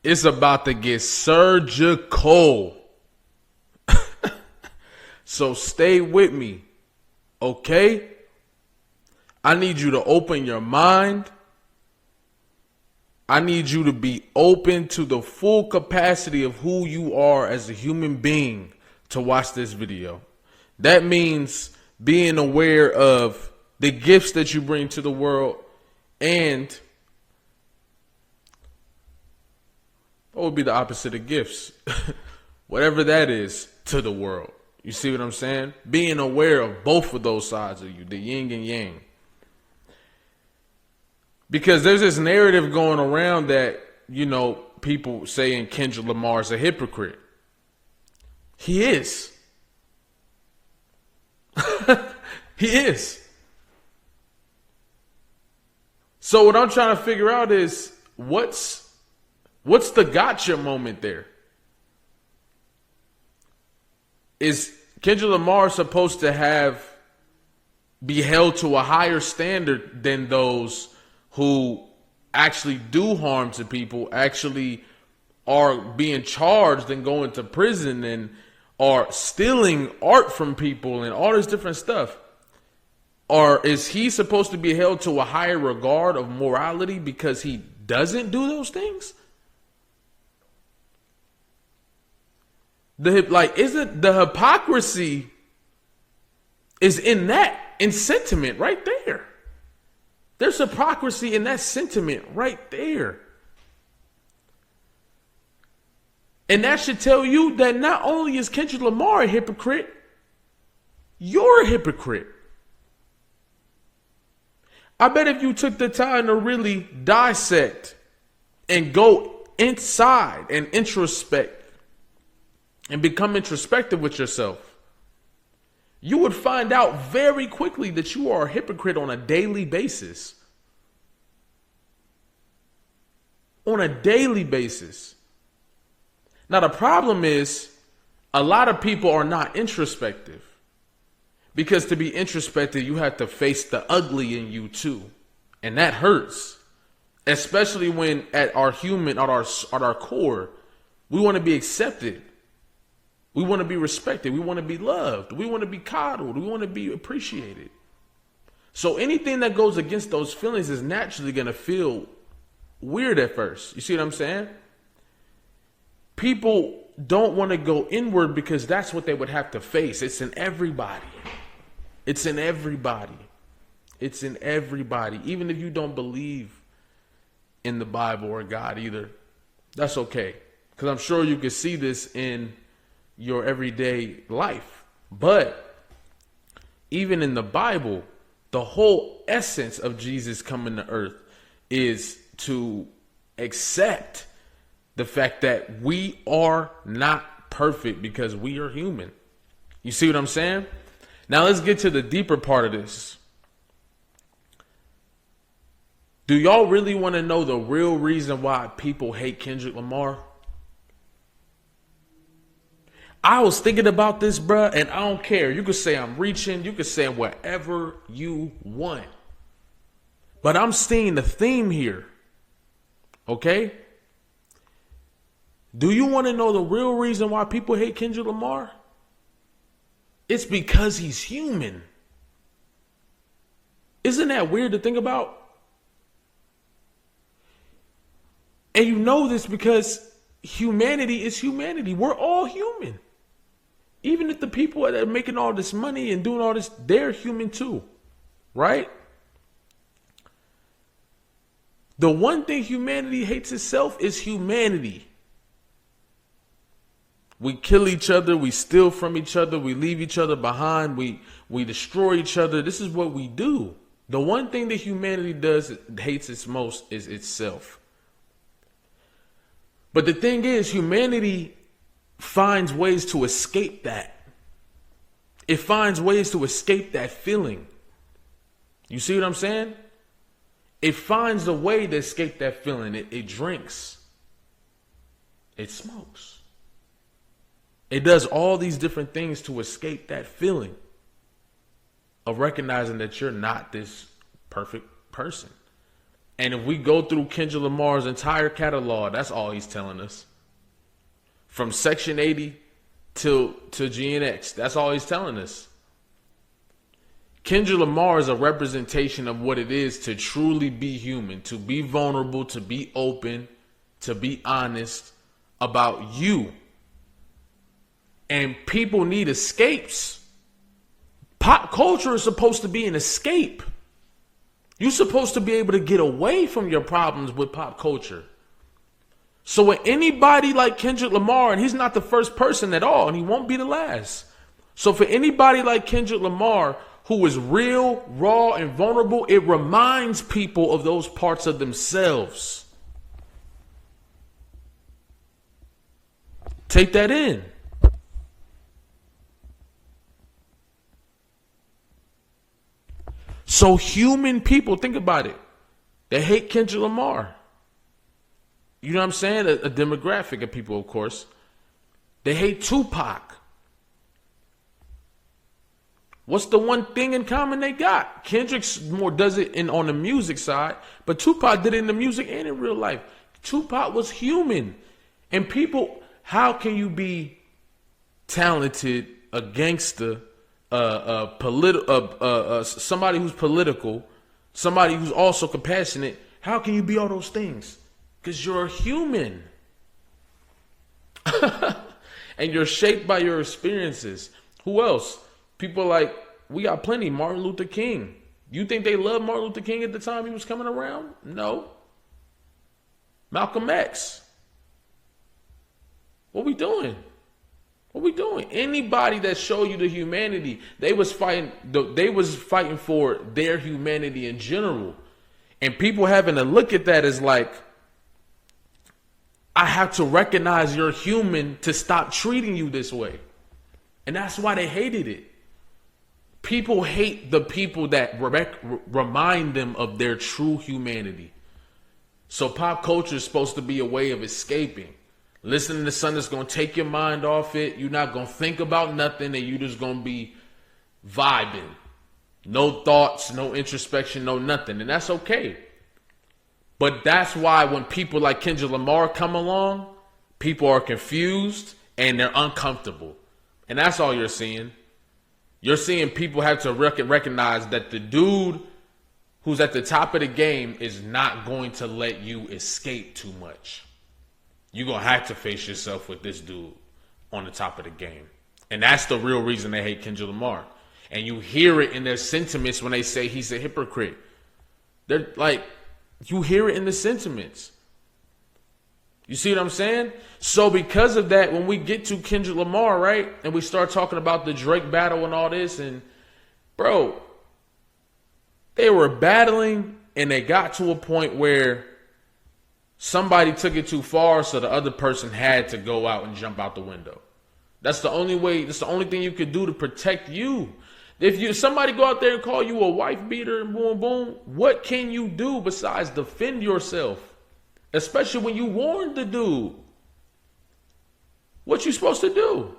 It's about to get surgical. So stay with me, okay? I need you to open your mind. I need you to be open to the full capacity of who you are as a human being to watch this video. That means being aware of the gifts that you bring to the world and what would be the opposite of gifts? Whatever that is to the world. You see what I'm saying? Being aware of both of those sides of you, the yin and yang. Because there's this narrative going around that, you know, people saying Kendrick Lamar is a hypocrite. He is. He is. So what I'm trying to figure out is what's the gotcha moment there? Is Kendrick Lamar supposed to be held to a higher standard than those who actually do harm to people, actually are being charged and going to prison and are stealing art from people and all this different stuff? Or is he supposed to be held to a higher regard of morality because he doesn't do those things? Isn't the hypocrisy is in sentiment right there. There's hypocrisy in that sentiment right there. And that should tell you that not only is Kendrick Lamar a hypocrite, you're a hypocrite. I bet if you took the time to really dissect and go inside and introspect and become introspective with yourself, you would find out very quickly that you are a hypocrite on a daily basis. On a daily basis. Now, the problem is a lot of people are not introspective. Because to be introspective, you have to face the ugly in you too. And that hurts. Especially when at our core, we want to be accepted. We want to be respected. We want to be loved. We want to be coddled. We want to be appreciated. So anything that goes against those feelings is naturally going to feel weird at first. You see what I'm saying? People don't want to go inward because that's what they would have to face. It's in everybody. It's in everybody. It's in everybody. Even if you don't believe in the Bible or God either, that's okay. Because I'm sure you can see this in your everyday life. But even in the Bible, the whole essence of Jesus coming to earth is to accept the fact that we are not perfect because we are human. You see what I'm saying? Now let's get to the deeper part of this. Do y'all really want to know the real reason why people hate Kendrick Lamar? I was thinking about this, bruh, and I don't care. You could say I'm reaching. You could say whatever you want. But I'm seeing the theme here. Okay? Do you want to know the real reason why people hate Kendrick Lamar? It's because he's human. Isn't that weird to think about? And you know this because humanity is humanity. We're all human. Even if the people that are making all this money and doing all this, they're human too. Right? The one thing humanity hates itself is humanity. We kill each other. We steal from each other. We leave each other behind. We destroy each other. This is what we do. The one thing that humanity hates its most is itself. But the thing is, humanity finds ways to escape that. It finds ways to escape that feeling. You see what I'm saying? It finds a way to escape that feeling. It drinks. It smokes. It does all these different things to escape that feeling of recognizing that you're not this perfect person. And if we go through Kendrick Lamar's entire catalog, that's all he's telling us. From Section 80 to GNX, that's all he's telling us. Kendrick Lamar is a representation of what it is to truly be human, to be vulnerable, to be open, to be honest about you. And people need escapes. Pop culture is supposed to be an escape. You're supposed to be able to get away from your problems with pop culture. So with anybody like Kendrick Lamar, and he's not the first person at all, and he won't be the last. So for anybody like Kendrick Lamar, who is real, raw, and vulnerable, it reminds people of those parts of themselves. Take that in. So human people, think about it. They hate Kendrick Lamar. You know what I'm saying? A demographic of people, of course. They hate Tupac. What's the one thing in common they got? Kendrick's more does it on the music side, but Tupac did it in the music and in real life. Tupac was human. And people, how can you be talented, a gangster, somebody who's political, somebody who's also compassionate? How can you be all those things? Because you're a human. And you're shaped by your experiences. Who else? People like, we got plenty. Martin Luther King. You think they loved Martin Luther King at the time he was coming around? No. Malcolm X. What we doing? What we doing? Anybody that show you the humanity, they was fighting for their humanity in general. And people having to look at that as like, I have to recognize you're human to stop treating you this way. And that's why they hated it. People hate the people that remind them of their true humanity. So pop culture is supposed to be a way of escaping. Listening to something that's going to take your mind off it. You're not going to think about nothing, and you're just going to be vibing. No thoughts, no introspection, no nothing. And that's okay. But that's why when people like Kendrick Lamar come along, people are confused and they're uncomfortable. And that's all you're seeing. You're seeing people have to recognize that the dude who's at the top of the game is not going to let you escape too much. You're going to have to face yourself with this dude on the top of the game. And that's the real reason they hate Kendrick Lamar. And you hear it in their sentiments when they say he's a hypocrite. They're like, you hear it in the sentiments. You see what I'm saying? So because of that, when we get to Kendrick Lamar, right, and we start talking about the Drake battle and all this, and bro, they were battling and they got to a point where somebody took it too far, so the other person had to go out and jump out the window. That's the only way, that's the only thing you could do to protect you. If somebody go out there and call you a wife beater and boom, boom, what can you do besides defend yourself? Especially when you warned the dude. What you supposed to do?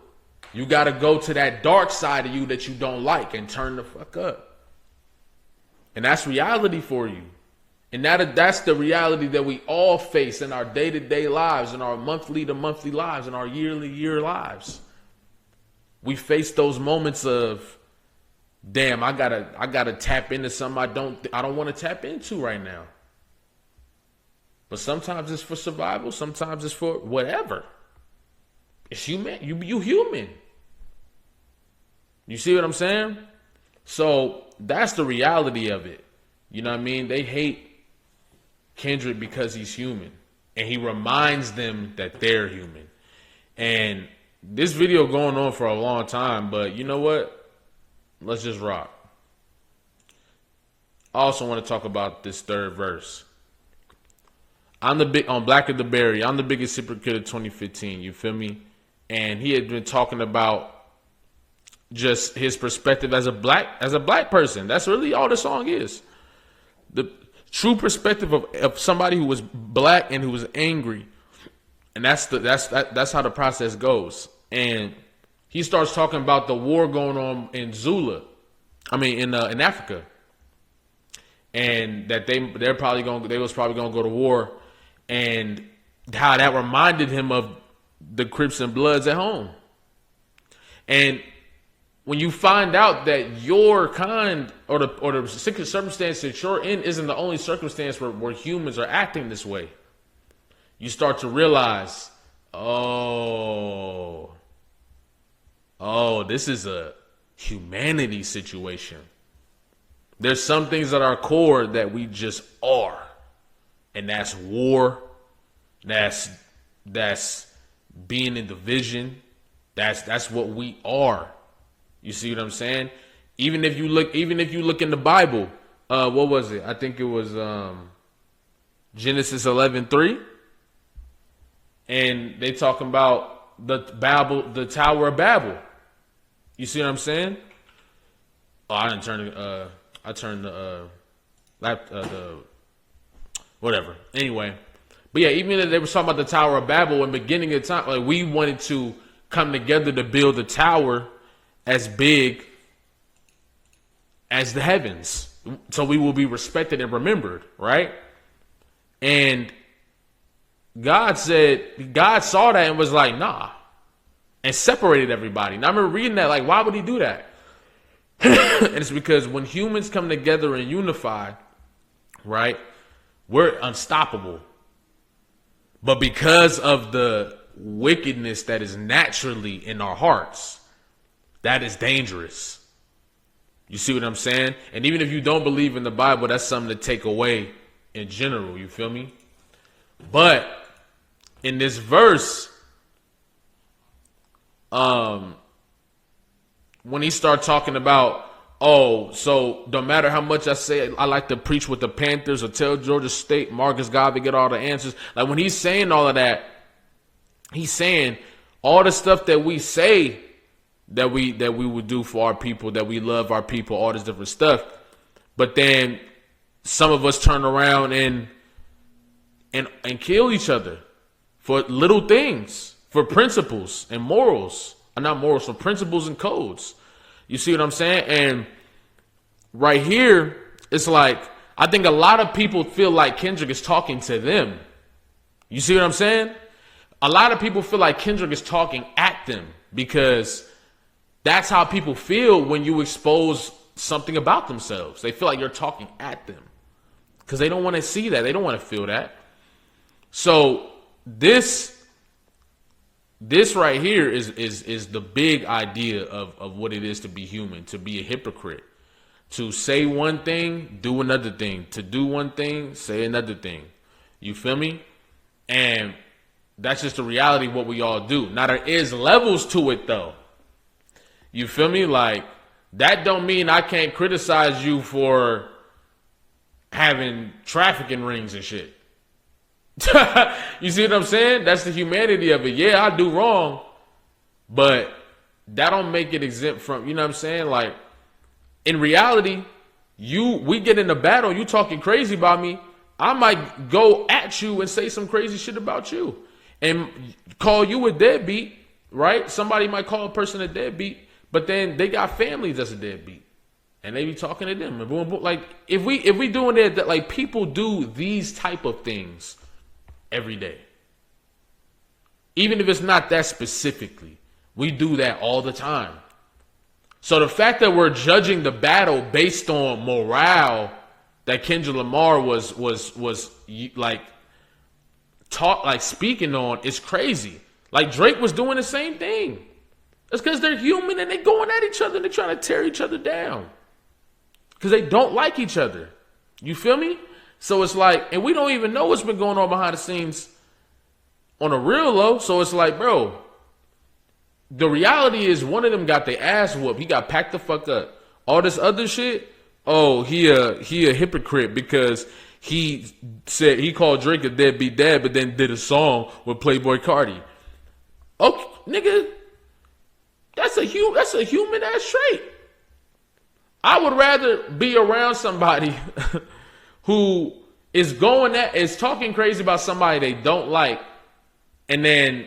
You got to go to that dark side of you that you don't like and turn the fuck up. And that's reality for you. And that's the reality that we all face in our day-to-day lives, in our monthly-to-monthly lives, in our yearly lives. We face those moments of, damn, I gotta tap into something I don't want to tap into right now. But sometimes it's for survival, sometimes it's for whatever. It's human. You human. You see what I'm saying? So that's the reality of it. You know what I mean? They hate Kendrick because he's human. And he reminds them that they're human. And this video going on for a long time, but you know what? Let's just rock. I also want to talk about this third verse. On Black of the Berry, I'm the biggest hypocrite of 2015. You feel me? And he had been talking about just his perspective as a black person. That's really all the song is. The true perspective of somebody who was black and who was angry. And that's how the process goes. And he starts talking about the war going on in in Africa. and that they was probably gonna go to war, and how that reminded him of the Crips and Bloods at home. And when you find out that your kind or the circumstance that you're in isn't the only circumstance where humans are acting this way, you start to realize, oh, this is a humanity situation. There's some things at our core that we just are. And that's war. That's being in division. That's what we are. You see what I'm saying? Even if you look in the Bible, what was it? I think it was Genesis 11:3. And they talking about the Tower of Babel. You see what I'm saying? Oh, I didn't turn the whatever. Anyway, but yeah, even if they were talking about the Tower of Babel in the beginning of time, like we wanted to come together to build a tower as big as the heavens, so we will be respected and remembered, right? And God saw that and was like, nah, and separated everybody. And I remember reading that, like, why would he do that? And it's because when humans come together and unify, right, we're unstoppable. But because of the wickedness that is naturally in our hearts, that is dangerous. You see what I'm saying? And even if you don't believe in the Bible, that's something to take away in general. You feel me? But in this verse, when he started talking about, so no matter how much I say I like to preach with the Panthers or tell Georgia State, Marcus Garvey get all the answers. Like when he's saying all of that, he's saying all the stuff that we say that we would do for our people, that we love our people, all this different stuff. But then some of us turn around and kill each other for little things, for principles and morals. Not morals, for principles and codes. You see what I'm saying? And right here, it's like, I think a lot of people feel like Kendrick is talking to them. You see what I'm saying? A lot of people feel like Kendrick is talking at them because that's how people feel when you expose something about themselves. They feel like you're talking at them because they don't want to see that. They don't want to feel that. So this right here is the big idea of what it is to be human, to be a hypocrite, to say one thing, do another thing, to do one thing, say another thing. You feel me? And that's just the reality of what we all do. Now there is levels to it though. You feel me? Like that don't mean I can't criticize you for having trafficking rings and shit. You see what I'm saying? That's the humanity of it. Yeah, I do wrong, but that don't make it exempt from, you know what I'm saying? Like, in reality, we get in a battle, you talking crazy about me, I might go at you and say some crazy shit about you and call you a deadbeat, right? Somebody might call a person a deadbeat, but then they got families that's a deadbeat. And they be talking to them. And boom, boom. Like, if we doing that, like, people do these type of things every day. Even if it's not that specifically, we do that all the time. So the fact that we're judging the battle based on morale that Kendrick Lamar was like taught, like speaking on, is crazy. Like Drake was doing the same thing. It's because they're human and they're going at each other and they're trying to tear each other down because they don't like each other. You feel me? So it's like, and we don't even know what's been going on behind the scenes on a real low. So it's like, bro, the reality is one of them got their ass whooped. He got packed the fuck up. All this other shit, he a hypocrite because he said he called Drake a deadbeat dad, but then did a song with Playboy Cardi. Okay, nigga, that's a human ass trait. I would rather be around somebody who is talking crazy about somebody they don't like, and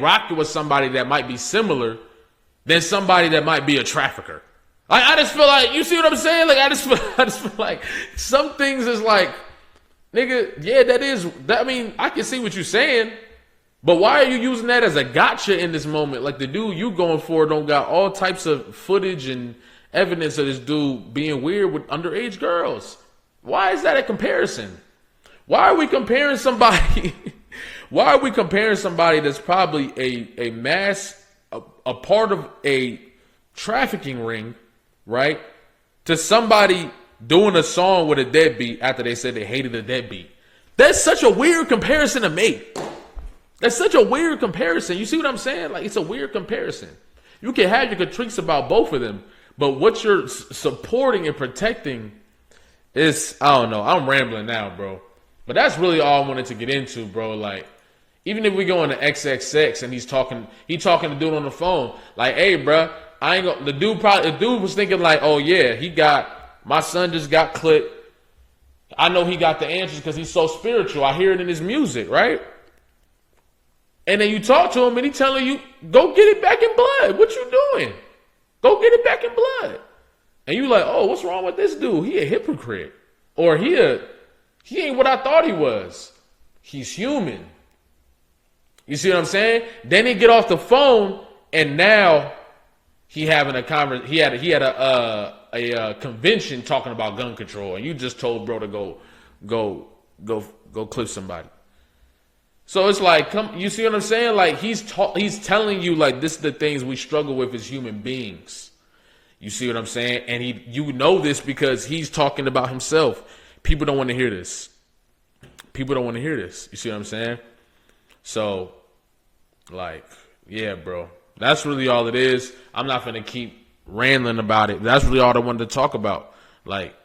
rock it with somebody that might be similar than somebody that might be a trafficker. I just feel like, you see what I'm saying? Like, I just feel like some things is like, nigga, yeah, I mean, I can see what you're saying, but why are you using that as a gotcha in this moment? Like, the dude you going for don't got all types of footage and evidence of this dude being weird with underage girls. Why is that a comparison? Why are we comparing somebody? Why are we comparing somebody that's probably a part of a trafficking ring, right, to somebody doing a song with a deadbeat after they said they hated a deadbeat? That's such a weird comparison to make. That's such a weird comparison. You see what I'm saying? Like, it's a weird comparison. You can have your critiques about both of them, but what you're supporting and protecting is, I don't know. I'm rambling now, bro. But that's really all I wanted to get into, bro. Like, even if we go into XXX and he's talking to dude on the phone, like, hey, bro, I ain't gonna, the dude was thinking like, oh yeah, my son just got clipped. I know he got the answers because he's so spiritual. I hear it in his music, right? And then you talk to him and he's telling you, go get it back in blood. What you doing? Go get it back in blood. And you like, oh, what's wrong with this dude? He a hypocrite. Or he ain't what I thought he was. He's human. You see what I'm saying? Then he get off the phone and now he having a conversation. He had a convention talking about gun control, and you just told bro to go clip somebody. So it's like, you see what I'm saying? Like, he's telling you, like, this is the things we struggle with as human beings. You see what I'm saying? And you know this because he's talking about himself. People don't want to hear this. People don't want to hear this. You see what I'm saying? So, like, yeah, bro. That's really all it is. I'm not going to keep rambling about it. That's really all I wanted to talk about. Like,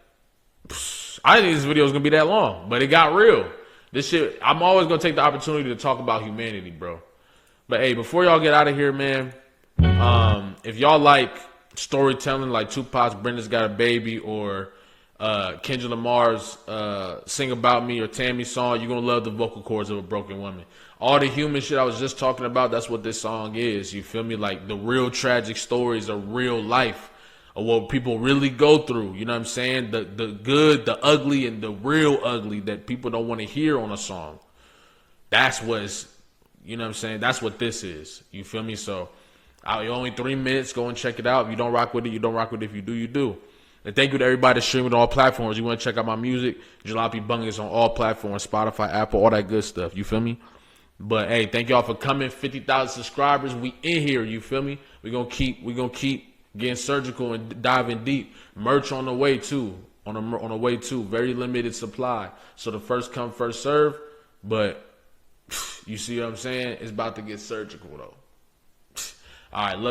I didn't think this video was going to be that long, but it got real. This shit, I'm always going to take the opportunity to talk about humanity, bro. But, hey, before y'all get out of here, man, if y'all like storytelling like Tupac's Brenda's Got a Baby or Kendrick Lamar's Sing About Me or Tammy song, you're going to love the vocal cords of a broken woman. All the human shit I was just talking about, that's what this song is. You feel me? Like, the real tragic stories of real life, of what people really go through. You know what I'm saying? The good, the ugly, and the real ugly that people don't want to hear on a song. That's what's, you know what I'm saying? That's what this is. You feel me? So, only 3 minutes. Go and check it out. If you don't rock with it, you don't rock with it. If you do, you do. And thank you to everybody that's streaming on all platforms. You want to check out my music? Jalopy Bungus on all platforms. Spotify, Apple, all that good stuff. You feel me? But hey, thank y'all for coming. 50,000 subscribers. We in here. You feel me? We're gonna keep getting surgical and diving deep. Merch on the way too. On the way too. Very limited supply. So the first come, first serve. But you see what I'm saying? It's about to get surgical though. All right, love you.